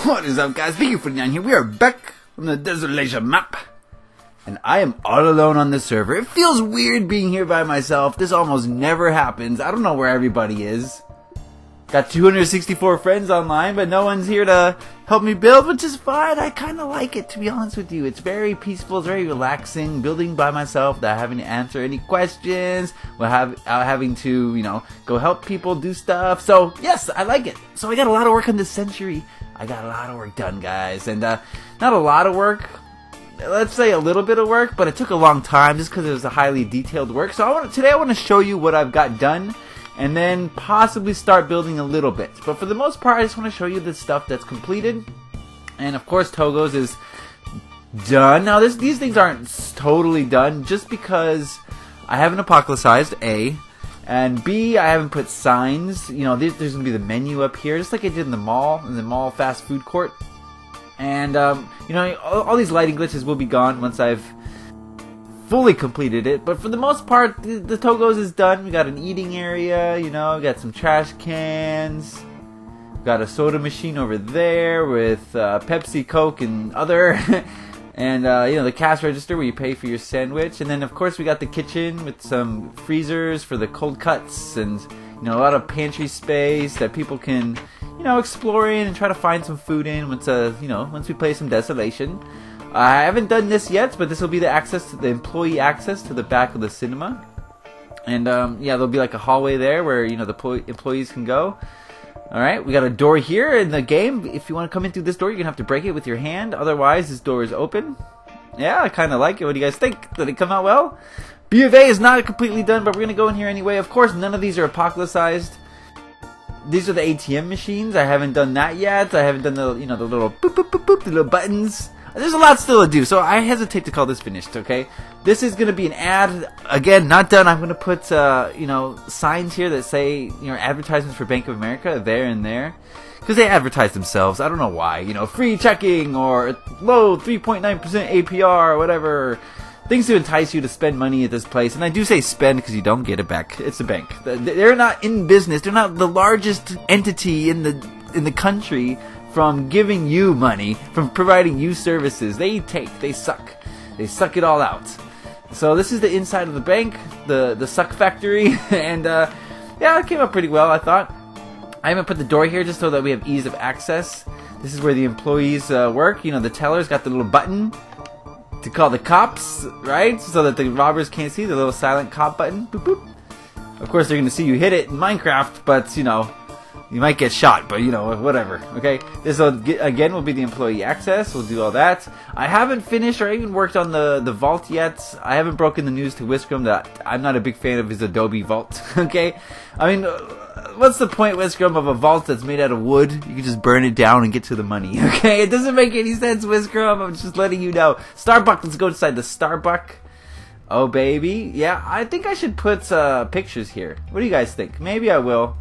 What is up, guys? Beancrew49 here. We are back from the Desolation map. And I am all alone on this server. It feels weird being here by myself. This almost never happens. I don't know where everybody is. Got 264 friends online, but no one's here to help me build, which is fine. I kind of like it, to be honest with you. It's very peaceful. It's very relaxing. Building by myself without having to answer any questions. Without having to, go help people do stuff. So, yes, I like it. So I got a lot of work on this century. I got a lot of work done, guys. And not a lot of work. Let's say a little bit of work, but it took a long time just because it was a highly detailed work. So today I want to show you what I've got done, and then possibly start building a little bit. But for the most part, I just want to show you the stuff that's completed. And of course, Togo's is done. Now, these things aren't totally done just because I haven't apocalypsized, A. And B, I haven't put signs. There's going to be the menu up here, just like I did in the mall fast food court. And, all these lighting glitches will be gone once I've fully completed it. But for the most part, the Togo's is done. We got an eating area, we got some trash cans. We got a soda machine over there with Pepsi, Coke, and other. And, the cash register where you pay for your sandwich. And then, of course, we got the kitchen with some freezers for the cold cuts. And, a lot of pantry space that people can, explore in and try to find some food in once we play some Desolation. I haven't done this yet, but this will be the employee access to the back of the cinema. And, there'll be like a hallway there where, the employees can go. Alright, we got a door here in the game. If you want to come in through this door, you're going to have to break it with your hand. Otherwise, this door is open. Yeah, I kind of like it. What do you guys think? Did it come out well? B of A is not completely done, but we're going to go in here anyway. Of course, none of these are apocalypsized. These are the ATM machines. I haven't done that yet. I haven't done the, the little boop, boop, boop, boop, the little buttons. There's a lot still to do, so I hesitate to call this finished, okay? This is going to be an ad. Again, not done. I'm going to put, signs here that say, advertisements for Bank of America there and there. Because they advertise themselves. I don't know why. Free checking or low 3.9% APR or whatever. Things to entice you to spend money at this place. And I do say spend because you don't get it back. It's a bank. They're not in business. They're not the largest entity in the country from giving you money, from providing you services. They suck. They suck it all out. So this is the inside of the bank, the suck factory. And it came out pretty well, I thought. I haven't put the door here just so that we have ease of access. This is where the employees work. The teller's got the little button to call the cops, right? So that the robbers can't see the little silent cop button. Boop, boop. Of course, they're going to see you hit it in Minecraft, but, you might get shot, but, whatever, okay? This, again, will be the employee access. We'll do all that. I haven't finished or even worked on the vault yet. I haven't broken the news to Whiskerum that I'm not a big fan of his Adobe vault, okay? I mean, what's the point, Whiskerum, of a vault that's made out of wood? You can just burn it down and get to the money, okay? It doesn't make any sense, Whiskerum. I'm just letting you know. Starbuck, let's go inside the Starbuck. Oh, baby. Yeah, I think I should put pictures here. What do you guys think? Maybe I will.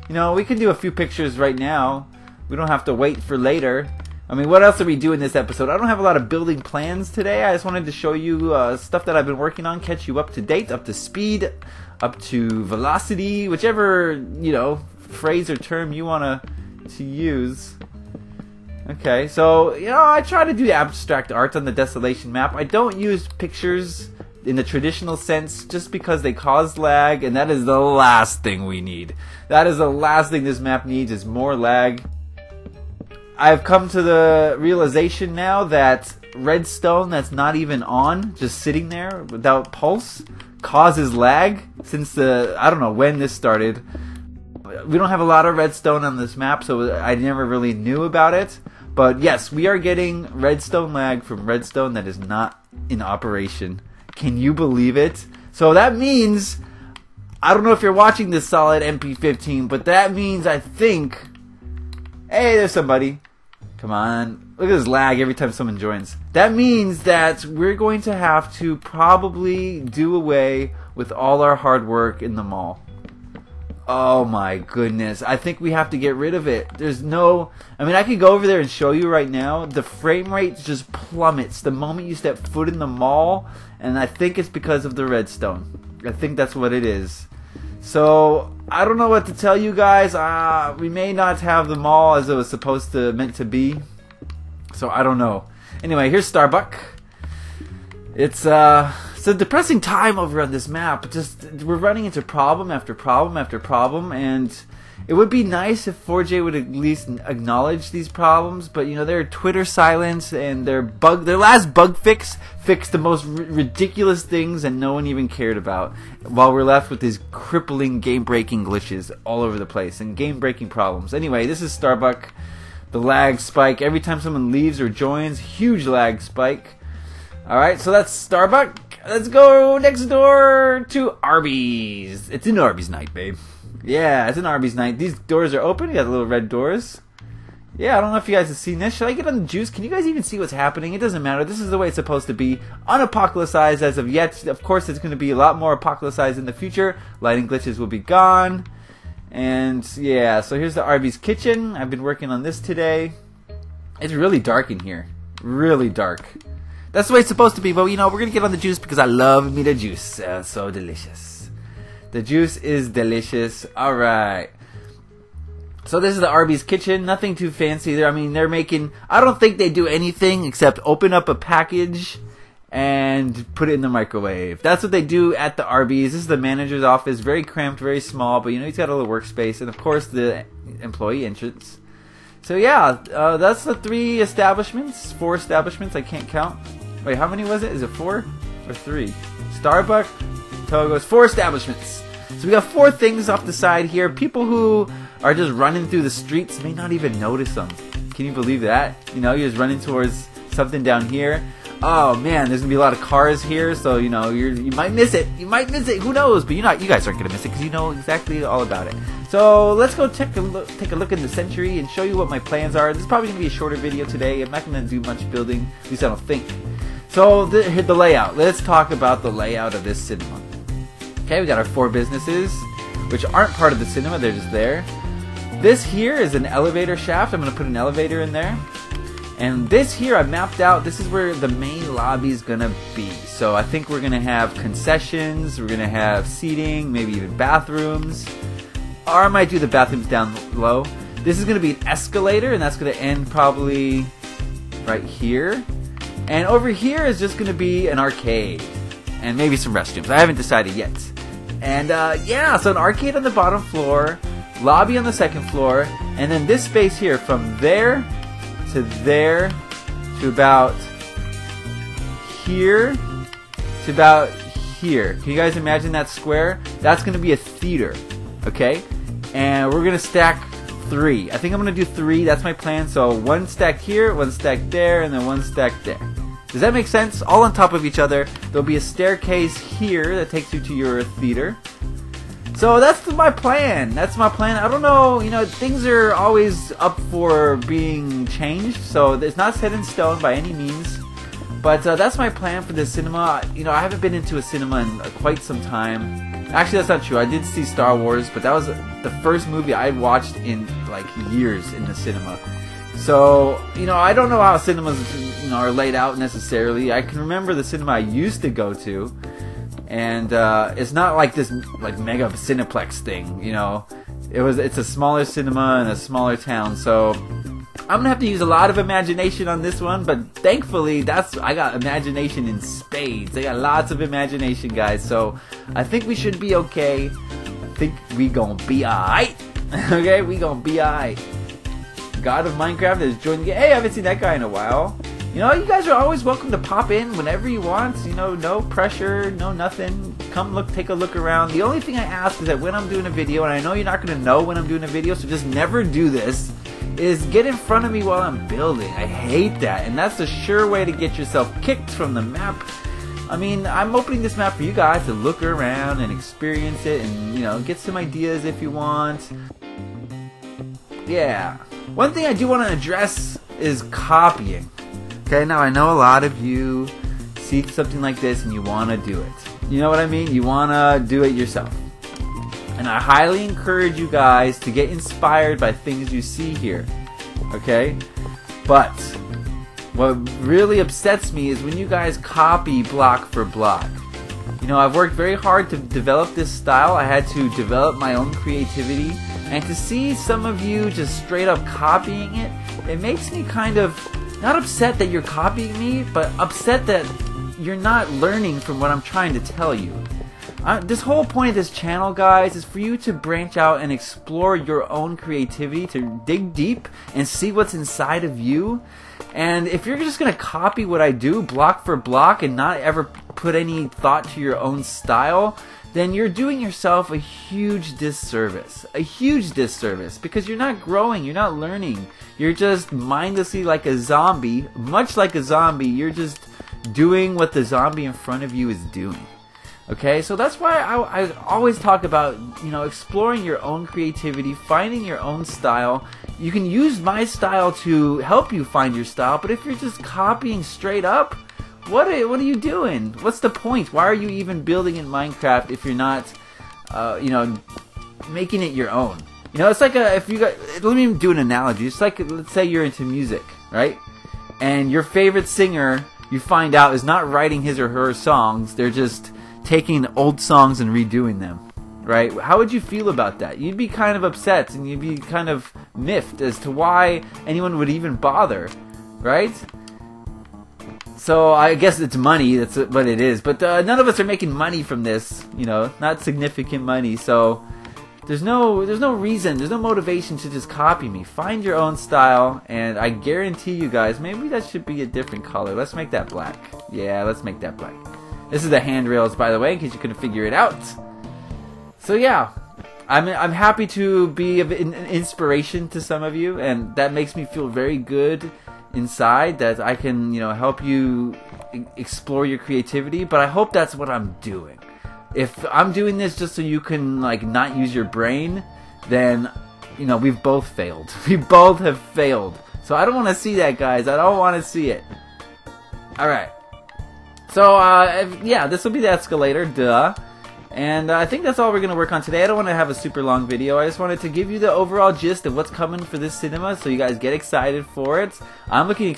We can do a few pictures right now. We don't have to wait for later. I mean, what else are we doing this episode? I don't have a lot of building plans today. I just wanted to show you stuff that I've been working on, catch you up to date, up to speed, up to velocity, whichever, phrase or term you want to use. Okay, so, I try to do abstract art on the Desolation map. I don't use pictures in the traditional sense just because they cause lag, and that is the last thing we need. That is the last thing this map needs, is more lag. I've come to the realization now that redstone that's not even on, just sitting there without pulse, causes lag since I don't know when this started. We don't have a lot of redstone on this map, so I never really knew about it. But yes, we are getting redstone lag from redstone that is not in operation. Can you believe it? So that means, I don't know if you're watching this solid MP15, but that means I think, hey, there's somebody. Come on. Look at this lag every time someone joins. That means that we're going to have to probably do away with all our hard work in the mall. Oh my goodness. I think we have to get rid of it. I could go over there and show you right now. The frame rate just plummets the moment you step foot in the mall. And I think it's because of the redstone. I think that's what it is. So I don't know what to tell you guys. We may not have them all as it was meant to be. So I don't know. Anyway, here's Starbuck. It's a depressing time over on this map. Just we're running into problem after problem after problem, and it would be nice if 4J would at least acknowledge these problems. But you know, their Twitter silence and their last bug fixed the most ridiculous things, and no one even cared about. While we're left with these crippling game-breaking glitches all over the place and game-breaking problems. Anyway, this is Starbuck. The lag spike every time someone leaves or joins. Huge lag spike. Alright, so that's Starbuck. Let's go next door to Arby's. It's an Arby's night, babe. Yeah, it's an Arby's night. These doors are open. You got the little red doors. Yeah, I don't know if you guys have seen this. Should I get on the juice? Can you guys even see what's happening? It doesn't matter. This is the way it's supposed to be. Unapocalypsized as of yet. Of course, it's going to be a lot more apocalypsized in the future. Lighting glitches will be gone. And yeah, so here's the Arby's kitchen. I've been working on this today. It's really dark in here. Really dark. That's the way it's supposed to be, but you know, we're going to get on the juice because I love me the juice. So delicious. The juice is delicious. Alright. So this is the Arby's kitchen. Nothing too fancy there. I mean, they're making... I don't think they do anything except open up a package and put it in the microwave. That's what they do at the Arby's. This is the manager's office. Very cramped, very small, but you know, he's got a little workspace. And of course, the employee entrance. So yeah, that's the 4 establishments. I can't count. Wait, how many was it? Is it 4 or 3? Starbucks, Togo's, 4 establishments. So we got 4 things off the side here. People who are just running through the streets may not even notice them. Can you believe that? You know, you're just running towards something down here. Oh man, there's gonna be a lot of cars here, so you know you might miss it. You might miss it. Who knows? But you guys aren't gonna miss it because you know exactly all about it. So let's go take a look in the Century and show you what my plans are. This is probably gonna be a shorter video today. I'm not gonna do much building, at least I don't think. So the layout. Let's talk about the layout of this cinema. Okay, we got our 4 businesses, which aren't part of the cinema. They're just there. This here is an elevator shaft. I'm gonna put an elevator in there. And this here I mapped out. This is where the main lobby is gonna be. So I think we're gonna have concessions, we're gonna have seating, maybe even bathrooms. Or I might do the bathrooms down low. This is gonna be an escalator, and that's gonna end probably right here. And over here is just gonna be an arcade. And maybe some restrooms. I haven't decided yet. And yeah, so an arcade on the bottom floor, lobby on the second floor, and then this space here from there to there to about here to about here. Can you guys imagine that square? That's going to be a theater, okay? And we're going to stack 3. I think I'm going to do 3. That's my plan. So 1 stacked here, 1 stacked there, and then 1 stacked there. Does that make sense? All on top of each other. There'll be a staircase here that takes you to your theater. So that's my plan. That's my plan. I don't know, you know, things are always up for being changed, so it's not set in stone by any means. But that's my plan for the cinema. You know, I haven't been into a cinema in quite some time. Actually, that's not true. I did see Star Wars, but that was the first movie I watched in like years in the cinema. So, you know, I don't know how cinemas, you know, are laid out necessarily. I can remember the cinema I used to go to. And it's not like this like mega Cineplex thing, you know. It's a smaller cinema in a smaller town, so I'm gonna have to use a lot of imagination on this one. But thankfully, I got imagination in spades. I got lots of imagination, guys. So I think we should be okay. I think we gonna be alright. Okay, we gonna be alright. God of Minecraft is joining the game. Hey, I haven't seen that guy in a while. You know, you guys are always welcome to pop in whenever you want. You know, no pressure, no nothing. Come take a look around. The only thing I ask is that when I'm doing a video, and I know you're not going to know when I'm doing a video, so just never do this, is get in front of me while I'm building. I hate that, and that's a sure way to get yourself kicked from the map. I mean, I'm opening this map for you guys to look around and experience it and, you know, get some ideas if you want. Yeah. One thing I do want to address is copying. Okay, now I know a lot of you see something like this and you want to do it. You know what I mean? You want to do it yourself. And I highly encourage you guys to get inspired by things you see here. Okay? But what really upsets me is when you guys copy block for block. You know, I've worked very hard to develop this style. I had to develop my own creativity, and to see some of you just straight up copying it, it makes me kind of not upset that you're copying me, but upset that you're not learning from what I'm trying to tell you. This whole point of this channel, guys, is for you to branch out and explore your own creativity, to dig deep and see what's inside of you. And if you're just going to copy what I do block for block and not ever put any thought to your own style, then you're doing yourself a huge disservice. A huge disservice, because you're not growing, you're not learning. You're just mindlessly like a zombie, much like a zombie, you're just doing what the zombie in front of you is doing. Okay, so that's why I always talk about, you know, exploring your own creativity, finding your own style. You can use my style to help you find your style, but if you're just copying straight up, what are you doing? What's the point? Why are you even building in Minecraft if you're not, you know, making it your own? You know, it's like if you got, let me do an analogy. It's like, let's say you're into music, right? And your favorite singer, you find out, is not writing his or her songs. They're just taking old songs and redoing them, right? How would you feel about that? You'd be kind of upset, and you'd be kind of miffed as to why anyone would even bother, right? So I guess it's money, that's what it is. But none of us are making money from this, you know, not significant money. So there's no reason, there's no motivation to just copy me. Find your own style, and I guarantee you guys, maybe that should be a different color. Let's make that black. Yeah, let's make that black. This is the handrails, by the way, in case you couldn't figure it out. So yeah, I'm happy to be of an inspiration to some of you, and that makes me feel very good inside that I can, you know, help you explore your creativity. But I hope that's what I'm doing. If I'm doing this just so you can like not use your brain, then, you know, we've both failed. We both have failed. So I don't want to see that, guys. I don't want to see it. All right. So, yeah, this will be the escalator, duh. And I think that's all we're going to work on today. I don't want to have a super long video. I just wanted to give you the overall gist of what's coming for this cinema, so you guys get excited for it. I'm looking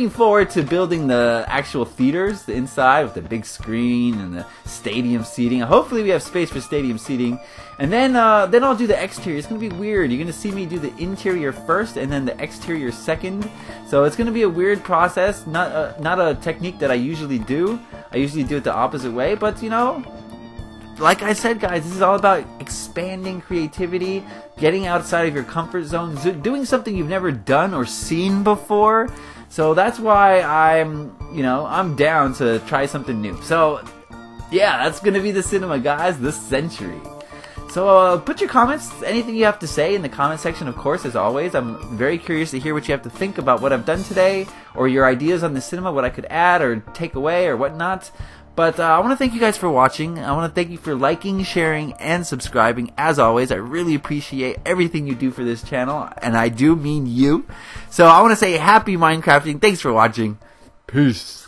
forward to building the actual theaters, the inside with the big screen and the stadium seating. Hopefully we have space for stadium seating. And then I'll do the exterior. It's going to be weird. You're going to see me do the interior first and then the exterior second. So it's going to be a weird process, not a technique that I usually do. I usually do it the opposite way, but you know, like I said, guys, this is all about expanding creativity, getting outside of your comfort zone, doing something you've never done or seen before. So that's why I'm down to try something new. So yeah, that's gonna be the cinema, guys, this century. So put your comments, anything you have to say in the comment section, of course, as always. I'm very curious to hear what you have to think about what I've done today, or your ideas on the cinema, what I could add or take away or whatnot. But I want to thank you guys for watching. I want to thank you for liking, sharing, and subscribing. As always, I really appreciate everything you do for this channel, and I do mean you. So I want to say happy Minecrafting. Thanks for watching. Peace.